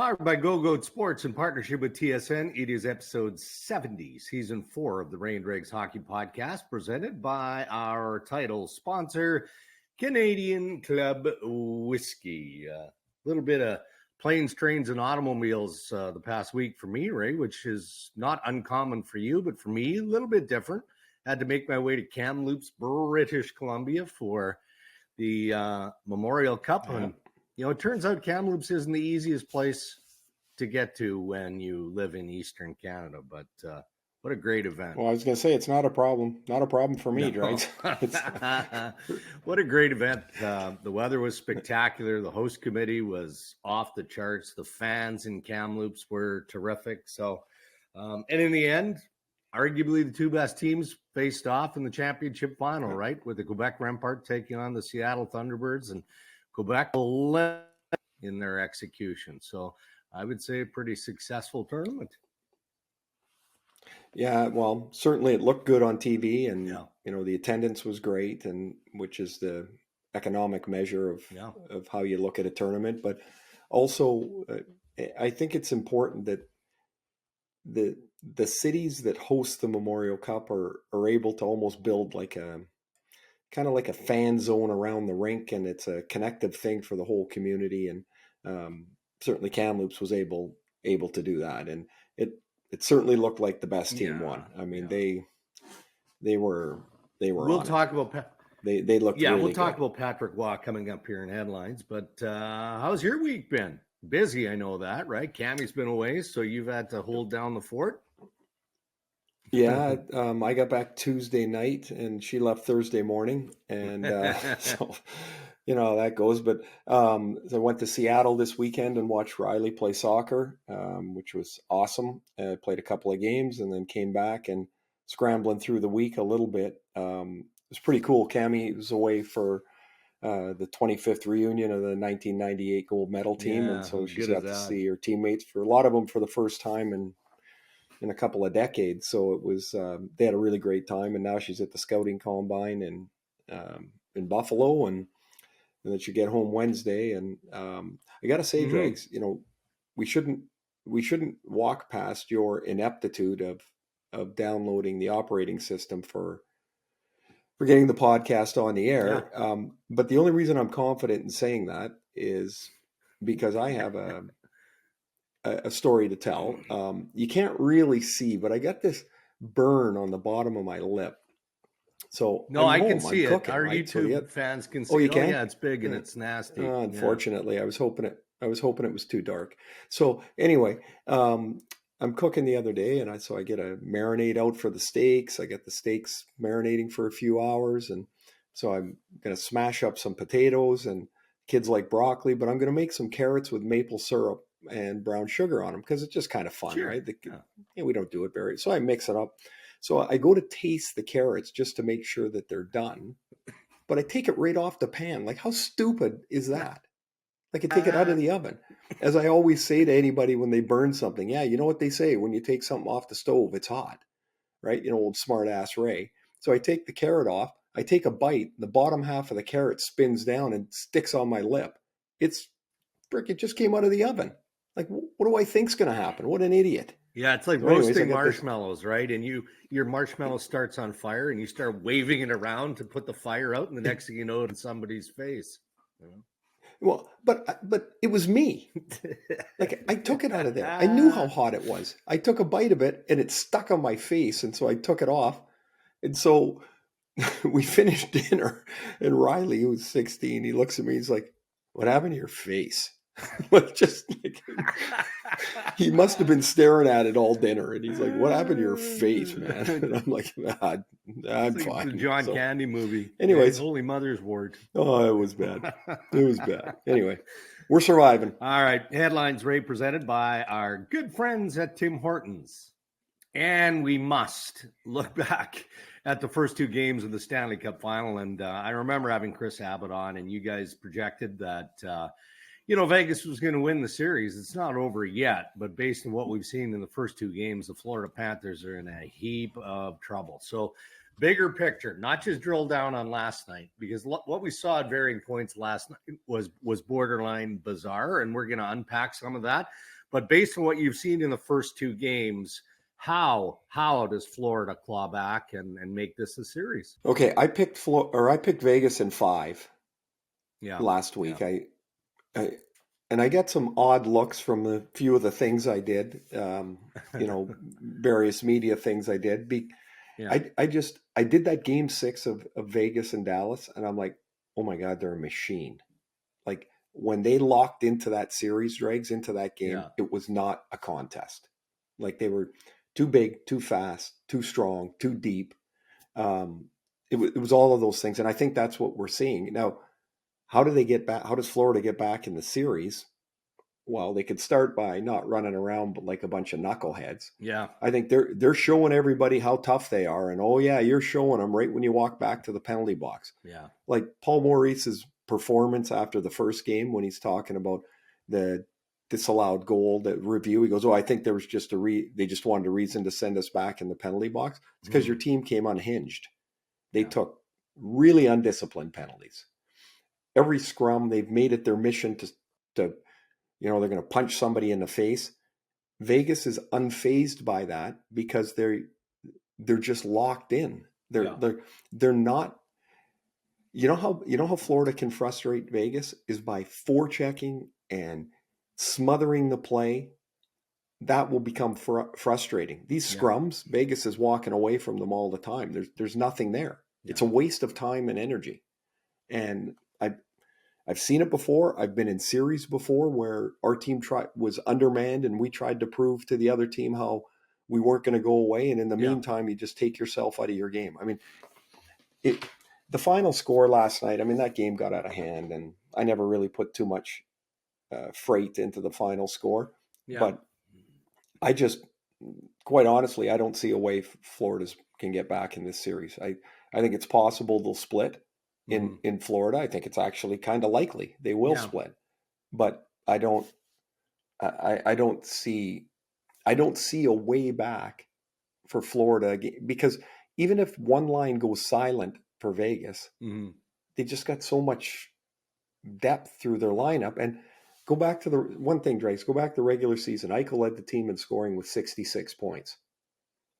Powered by Go Goat Sports in partnership with TSN, it is episode 70, season 4 of the Dregs Hockey Podcast, presented by our title sponsor, Canadian Club Whiskey. A little bit of planes, trains, and automobiles the past week for me, Ray, which is not uncommon for you, but for me, a little bit different. Had to make my way to Kamloops, British Columbia for the Memorial Cup. Yeah. And it turns out Kamloops isn't the easiest place to get to when you live in Eastern Canada, but what a great event. Well, I was going to say, it's not a problem. Not a problem for me, Dregs. What a great event. The weather was spectacular. The host committee was off the charts. The fans in Kamloops were terrific. So, and in the end, arguably the two best teams faced off in the championship final, right? With the Quebec Rempart taking on the Seattle Thunderbirds, and Quebec led in their execution. So I would say a pretty successful tournament. Yeah, well, certainly it looked good on TV, and the attendance was great, and which is the economic measure of how you look at a tournament. But also, I think it's important that the cities that host the Memorial Cup are able to almost build like a kind of like a fan zone around the rink, and it's a connective thing for the whole community. And certainly Kamloops was able to do that, and it certainly looked like the best team won. I mean, they were. We'll talk about they looked. Yeah, really we'll talk good. about Patrick Waugh coming up here in headlines. But how's your week been? Busy, I know that, right? Cammie's been away, so you've had to hold down the fort. Yeah, I got back Tuesday night, and she left Thursday morning, and so that goes. But I went to Seattle this weekend and watched Riley play soccer, which was awesome. Played a couple of games, and then came back and scrambling through the week a little bit. It was pretty cool. Cammie was away for the 25th reunion of the 1998 gold medal team, and so she's got to see her teammates, for a lot of them, for the first time in a couple of decades. So it was they had a really great time, and now she's at the scouting combine in Buffalo, and then she get home Wednesday. And I got to say, Dregs, we shouldn't walk past your ineptitude of downloading the operating system for getting the podcast on the air. Yeah. But the only reason I'm confident in saying that is because I have a story to tell. You can't really see, but I got this burn on the bottom of my lip. So I can see it. Cooking, Our right? YouTube fans can see. Oh, you can? Yeah, it's big and it's nasty. Unfortunately, I was hoping it was too dark. So anyway, I'm cooking the other day, and I get a marinade out for the steaks. I get the steaks marinating for a few hours, and so I'm going to smash up some potatoes, and kids like broccoli, but I'm going to make some carrots with maple syrup and brown sugar on them because it's just kind of fun, right? We don't do it very, so I mix it up. So I go to taste the carrots just to make sure that they're done, but I take it right off the pan. Like, how stupid is that? Like, I take it out of the oven. As I always say to anybody when they burn something, you know what they say, when you take something off the stove, it's hot, right? Old smart ass Ray. So I take the carrot off, I take a bite, the bottom half of the carrot spins down and sticks on my lip. It just came out of the oven. Like, what do I think's going to happen? What an idiot. Yeah, it's like roasting marshmallows, right? And your marshmallow starts on fire, and you start waving it around to put the fire out, and the next thing you know, it's in somebody's face. Well, but it was me. Like, I took it out of there. I knew how hot it was. I took a bite of it, and it stuck on my face, and so I took it off. And so we finished dinner, and Riley, who was 16, he looks at me, he's like, "What happened to your face?" He must have been staring at it all dinner, and he's like, "What happened to your face, man?" And I'm like, "I'm it's fine." Like the John Candy movie. Anyways, Holy Mother's Ward. Oh, it was bad. It was bad. Anyway, we're surviving. All right, headlines, Ray, presented by our good friends at Tim Hortons, and we must look back at the first two games of the Stanley Cup Final. And I remember having Chris Abbott on, and you guys projected that. Vegas was going to win the series. It's not over yet, but based on what we've seen in the first two games, the Florida Panthers are in a heap of trouble. So bigger picture, not just drill down on last night, because what we saw at varying points last night was borderline bizarre, and we're going to unpack some of that. But based on what you've seen in the first two games, how does Florida claw back and make this a series? Okay, I picked Vegas in 5 last week. Yeah. I got some odd looks from a few of the things I did, various media things I did. I did that game 6 of Vegas and Dallas, and I'm like, oh my God, they're a machine. Like when they locked into that series, Dregs, into that game, it was not a contest. Like they were too big, too fast, too strong, too deep. It was all of those things. And I think that's what we're seeing. Now, how do they get back? How does Florida get back in the series? Well, they could start by not running around like a bunch of knuckleheads. Yeah. I think they're showing everybody how tough they are. And oh yeah, you're showing them right when you walk back to the penalty box. Yeah. Like Paul Maurice's performance after the first game when he's talking about the disallowed goal, the review, he goes, oh, I think there was just they just wanted a reason to send us back in the penalty box. It's because your team came unhinged. They took really undisciplined penalties. Every scrum, they've made it their mission to they're going to punch somebody in the face. Vegas is unfazed by that because they're just locked in. They're not. You know how Florida can frustrate Vegas is by forechecking and smothering the play. That will become frustrating. These scrums, Vegas is walking away from them all the time. There's nothing there. Yeah. It's a waste of time and energy. And I've seen it before. I've been in series before where our team was undermanned and we tried to prove to the other team how we weren't going to go away. And in the meantime, you just take yourself out of your game. I mean, the final score last night, I mean, that game got out of hand and I never really put too much freight into the final score. Yeah. But I just, quite honestly, I don't see a way Florida can get back in this series. I think it's possible they'll split. In Florida, I think it's actually kind of likely they will split, but I don't see a way back for Florida because even if one line goes silent for Vegas, they just got so much depth through their lineup. And go back to the one thing, Dregs, go back to the regular season. Eichel led the team in scoring with 66 points.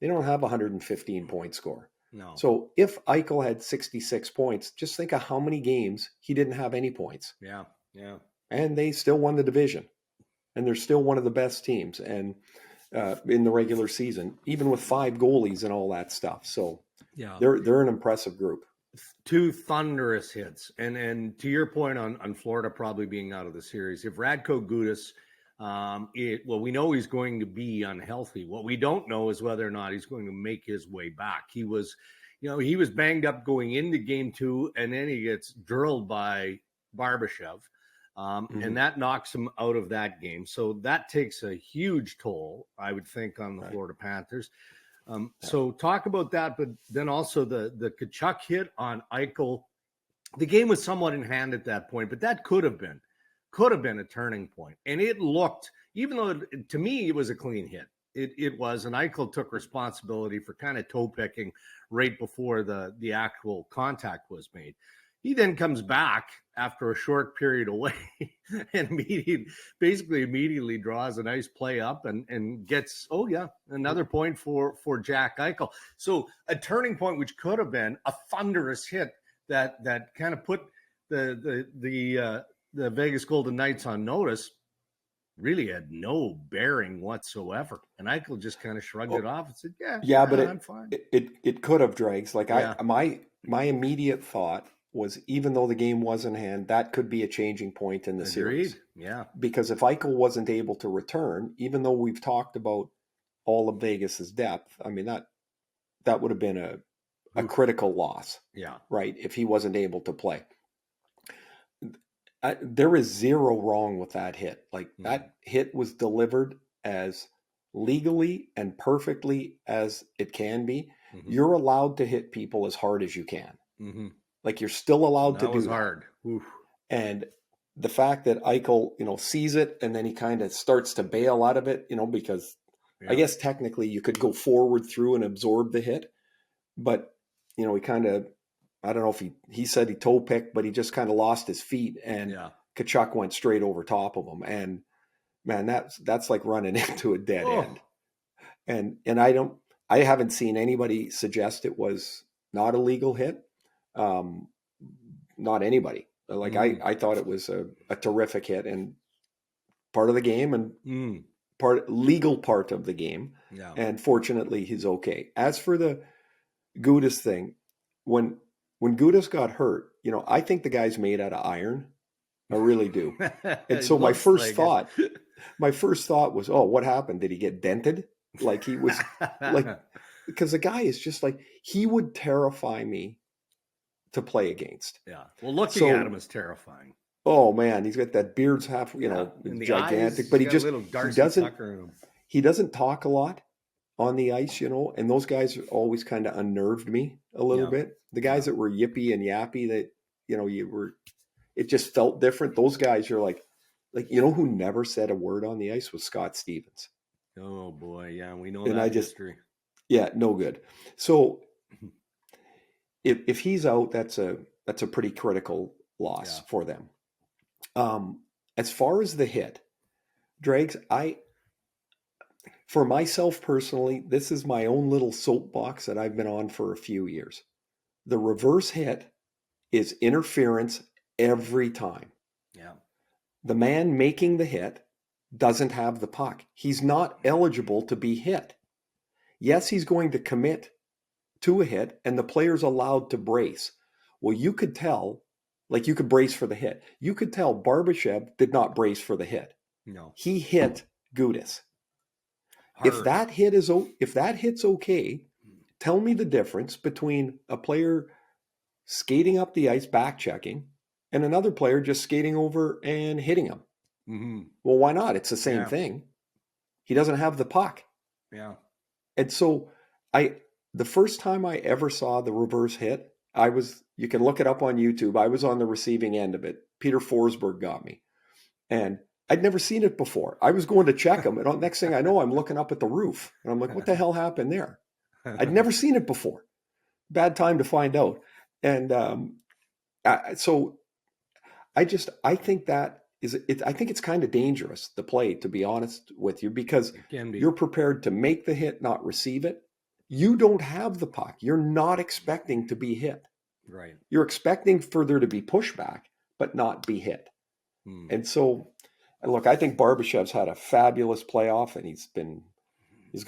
They don't have a 115-point score. No. So if Eichel had 66 points, just think of how many games he didn't have any points. Yeah, yeah. And they still won the division. And they're still one of the best teams and in the regular season, even with 5 goalies and all that stuff. So they're an impressive group. 2 thunderous hits. And to your point on Florida probably being out of the series, if Radko Gudas we know he's going to be unhealthy. What we don't know is whether or not he's going to make his way back. He was banged up going into game 2, and then he gets drilled by Barbashev, and that knocks him out of that game. So that takes a huge toll, I would think, on the Florida Panthers. So talk about that, but then also the Tkachuk hit on Eichel. The game was somewhat in hand at that point, but that could have been a turning point. And it looked, even though to me it was a clean hit, it was, and Eichel took responsibility for kind of toe picking right before the actual contact was made. He then comes back after a short period away and immediately draws a nice play up and gets, another point for Jack Eichel. So a turning point, which could have been a thunderous hit that kind of put the Vegas Golden Knights on notice, really had no bearing whatsoever. And Eichel just kind of shrugged it off and said, but I'm fine. It could have, Dregs. Like my immediate thought was, even though the game was in hand, that could be a changing point in the series. Yeah. Because if Eichel wasn't able to return, even though we've talked about all of Vegas's depth, I mean, that would have been a critical loss. Yeah. Right. If he wasn't able to play. There is zero wrong with that hit. Like that hit was delivered as legally and perfectly as it can be. You're allowed to hit people as hard as you can. Like you're still allowed to do that. That was hard. Oof. And the fact that Eichel, sees it and then he kind of starts to bail out of it, because I guess technically you could go forward through and absorb the hit, but he kind of, I don't know if he said he toe picked, but he just kind of lost his feet, and Tkachuk went straight over top of him. And man, that's like running into a dead end. And I haven't seen anybody suggest it was not a legal hit. Not anybody. Like I thought it was a terrific hit and part of the game and legal part of the game. Yeah. And fortunately he's okay. As for the Gudas thing, when Gudas got hurt, I think the guy's made out of iron. I really do. And so my first thought was, oh, what happened? Did he get dented? Like he was like, because the guy is just like, he would terrify me to play against. Yeah. Well, looking at him is terrifying. Oh man, he's got that beard's half, gigantic, eyes, but he doesn't talk a lot on the ice, and those guys always kind of unnerved me a little bit. The guys that were yippy and yappy that, it just felt different. Those guys are like, who never said a word on the ice was Scott Stevens. Oh boy. Yeah. We know that history. Yeah, no good. So if he's out, that's a pretty critical loss for them. As far as the hit, Dregs, for myself personally, this is my own little soapbox that I've been on for a few years. The reverse hit is interference every time. Yeah. The man making the hit doesn't have the puck. He's not eligible to be hit. Yes, he's going to commit to a hit, and the player's allowed to brace. Well, you could tell, like you could brace for the hit. You could tell Barbashev did not brace for the hit. No. He hit Gudas. Hard. If that hit's okay, tell me the difference between a player skating up the ice, back checking, and another player just skating over and hitting him. Mm-hmm. Well, why not? It's the same thing. He doesn't have the puck. Yeah. And so the first time I ever saw the reverse hit, you can look it up on YouTube. I was on the receiving end of it. Peter Forsberg got me. And I'd never seen it before. I was going to check him. And next thing I know, I'm looking up at the roof. And I'm like, what the hell happened there? I'd never seen it before. Bad time to find out. And so I think that I think it's kind of dangerous, the play, to be honest with you, because you're prepared to make the hit, not receive it. You don't have the puck. You're not expecting to be hit. Right. You're expecting for there to be pushback, but not be hit. And so, look, I think Barbashev's had a fabulous playoff, and he's going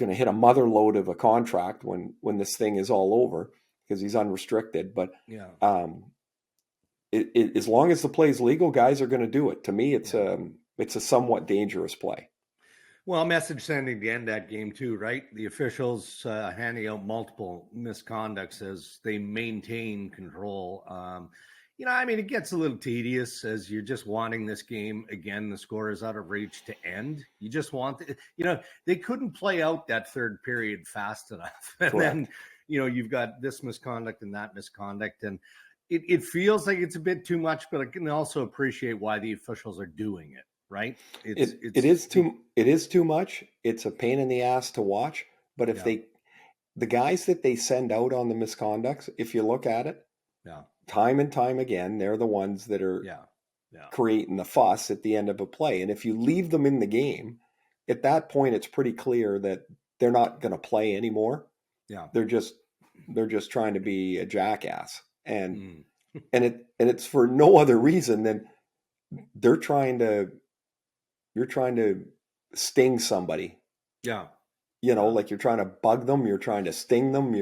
to hit a mother load of a contract when this thing is all over, because he's unrestricted. But as long as the play is legal, guys are going to do it. To me, it's a somewhat dangerous play. Well, message sending to end that game too, right? The officials handing out multiple misconducts as they maintain control. It gets a little tedious as you're just wanting this game. Again, the score is out of reach to end. You just want, they couldn't play out that third period fast enough. And then, you've got this misconduct and that misconduct. And it feels like it's a bit too much, but I can also appreciate why the officials are doing it. Right. It is too much. It's a pain in the ass to watch. But if the guys that they send out on the misconducts, if you look at it, time and time again, they're the ones that are creating the fuss at the end of a play. And if you leave them in the game, at that point, it's pretty clear that they're not going to play anymore. Yeah. They're just trying to be a jackass. And it's for no other reason than you're trying to sting somebody. Yeah. Like you're trying to bug them, you're trying to sting them,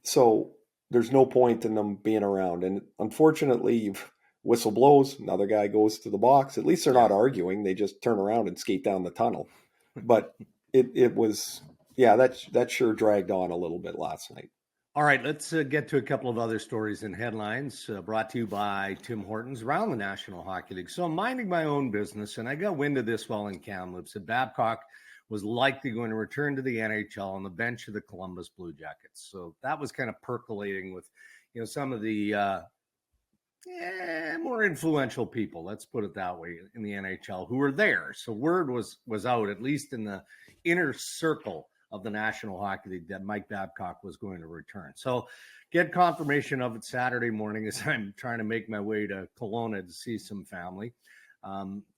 so there's no point in them being around. And unfortunately, whistle blows, another guy goes to the box. At least they're not arguing. They just turn around and skate down the tunnel. But it was, that sure dragged on a little bit last night. All right, let's get to a couple of other stories and headlines brought to you by Tim Hortons around the National Hockey League. So I'm minding my own business, and I got wind of this while in Kamloops that Babcock was likely going to return to the NHL on the bench of the Columbus Blue Jackets. So that was kind of percolating with, some of the more influential people, let's put it that way, in the NHL who were there. So word was out, at least in the inner circle of the National Hockey League that Mike Babcock was going to return. So get confirmation of it Saturday morning as I'm trying to make my way to Kelowna to see some family.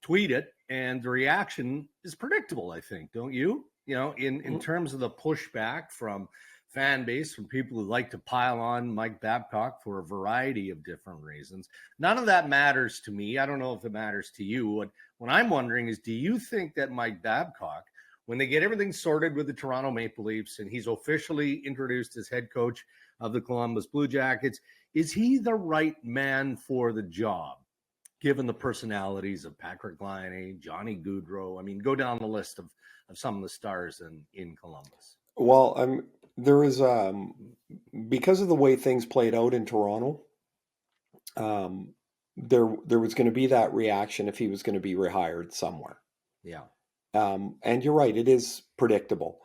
Tweet it, and the reaction is predictable, I think, don't you? You know, in terms of the pushback from fan base, from people who like to pile on Mike Babcock for a variety of different reasons. None of that matters to me. I don't know if it matters to you. What I'm wondering is, do you think that Mike Babcock, when they get everything sorted with the Toronto Maple Leafs and he's officially introduced as head coach of the Columbus Blue Jackets, is he the right man for the job, given the personalities of Patrick Laine, Johnny Gaudreau? I mean, go down the list of some of the stars in Columbus. Well, there is because of the way things played out in Toronto, there was going to be that reaction if he was going to be rehired somewhere. Yeah. And you're right, it is predictable.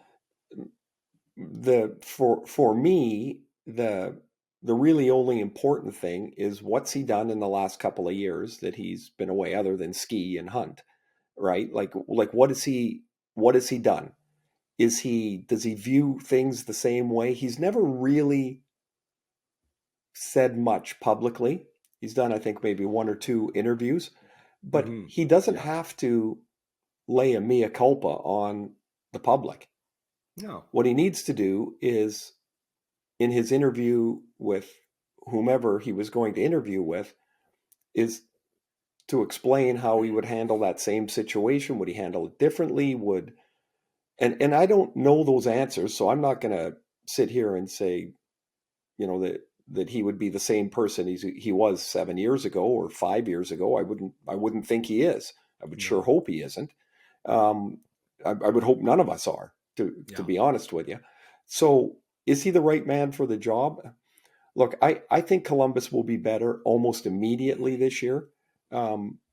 For me, the really only important thing is what's he done in the last couple of years that he's been away, other than ski and hunt, right? Like what has he done? Does he view things the same way? He's never really said much publicly. He's done, I think, maybe one or two interviews, but he doesn't have to lay a mea culpa on the public. No. What he needs to do is, in his interview with whomever he was going to interview with, is to explain how he would handle that same situation. Would he handle it differently? And I don't know those answers, so I'm not going to sit here and say, you know, that he would be the same person he was 7 years ago or 5 years ago. I wouldn't think he is. I would sure hope he isn't. I would hope none of us are, to be honest with you. So is he the right man for the job? Look, I think Columbus will be better almost immediately this year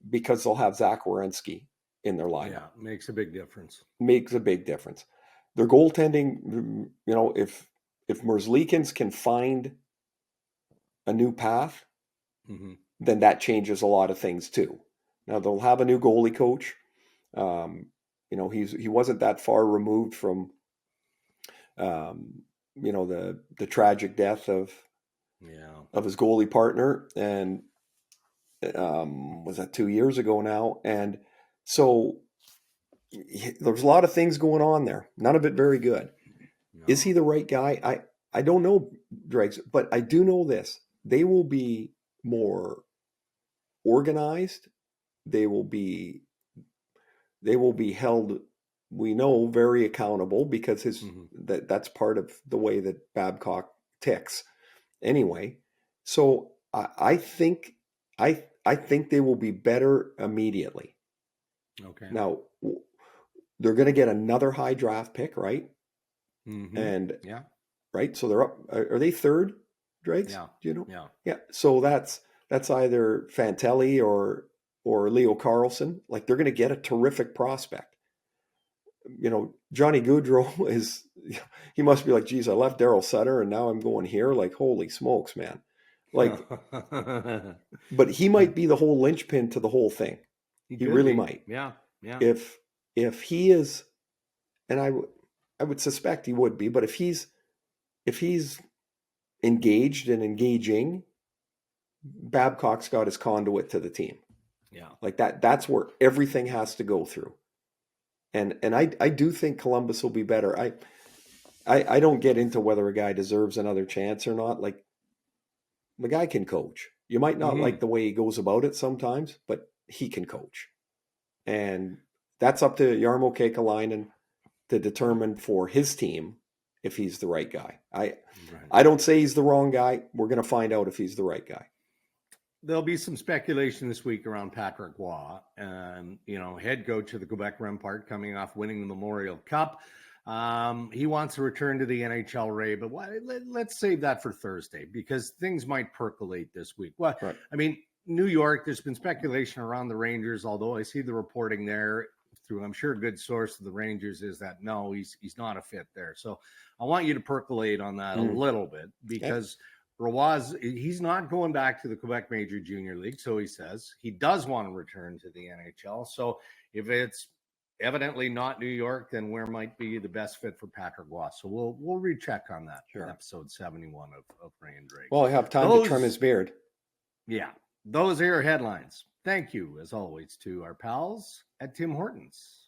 because they'll have Zach Werenski in their lineup. Yeah, makes a big difference. Makes a big difference. Their goaltending, you know, if Merzlikins can find a new path, then that changes a lot of things too. Now they'll have a new goalie coach. You know, he wasn't that far removed from, you know, the tragic death of his goalie partner, and was that 2 years ago now? And so there's a lot of things going on there. None of it very good. No. Is he the right guy? I don't know, Dregs, but I do know this: they will be more organized. They will be held, we know, very accountable, because that's part of the way that Babcock ticks. Anyway, so I think they will be better immediately. Okay. Now they're going to get another high draft pick, right? And right. So they're up. Are they third, Dregs? Yeah. Do you know? Yeah. Yeah. So that's either Fantelli or Leo Carlson. Like, they're going to get a terrific prospect. You know, Johnny Gaudreau he must be like, geez, I left Daryl Sutter and now I'm going here. Like, holy smokes, man. Like, but he might be the whole linchpin to the whole thing. He really might. Yeah. Yeah. If he is, and I would suspect he would be, but if he's engaged and engaging, Babcock's got his conduit to the team. Yeah. Like that's where everything has to go through. And I do think Columbus will be better. I don't get into whether a guy deserves another chance or not. Like, the guy can coach. You might not like the way he goes about it sometimes, but he can coach. And that's up to Jarmo Kekalainen to determine for his team if he's the right guy. I don't say he's the wrong guy. We're going to find out if he's the right guy. There'll be some speculation this week around Patrick Roy, you know, head coach of the Quebec Rempart, coming off winning the Memorial Cup. He wants to return to the NHL, Ray, but let's save that for Thursday, because things might percolate this week. Well, right. I mean, New York, there's been speculation around the Rangers, although I see the reporting there through, I'm sure, a good source of the Rangers is that no, he's not a fit there. So I want you to percolate on that a little bit, because he's not going back to the Quebec Major Junior League, so he says. He does want to return to the NHL. So if it's evidently not New York, then where might be the best fit for Patrick Roy? So we'll recheck on that. Sure. Episode 71 of Rain Dregs. Well, I have time to trim his beard. Yeah. Those are your headlines. Thank you, as always, to our pals at Tim Hortons.